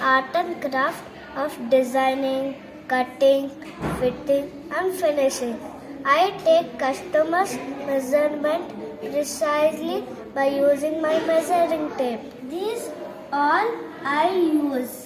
art and craft of designing, cutting, fitting, and finishing. I take customers' measurement precisely by using my measuring tape. These all I use.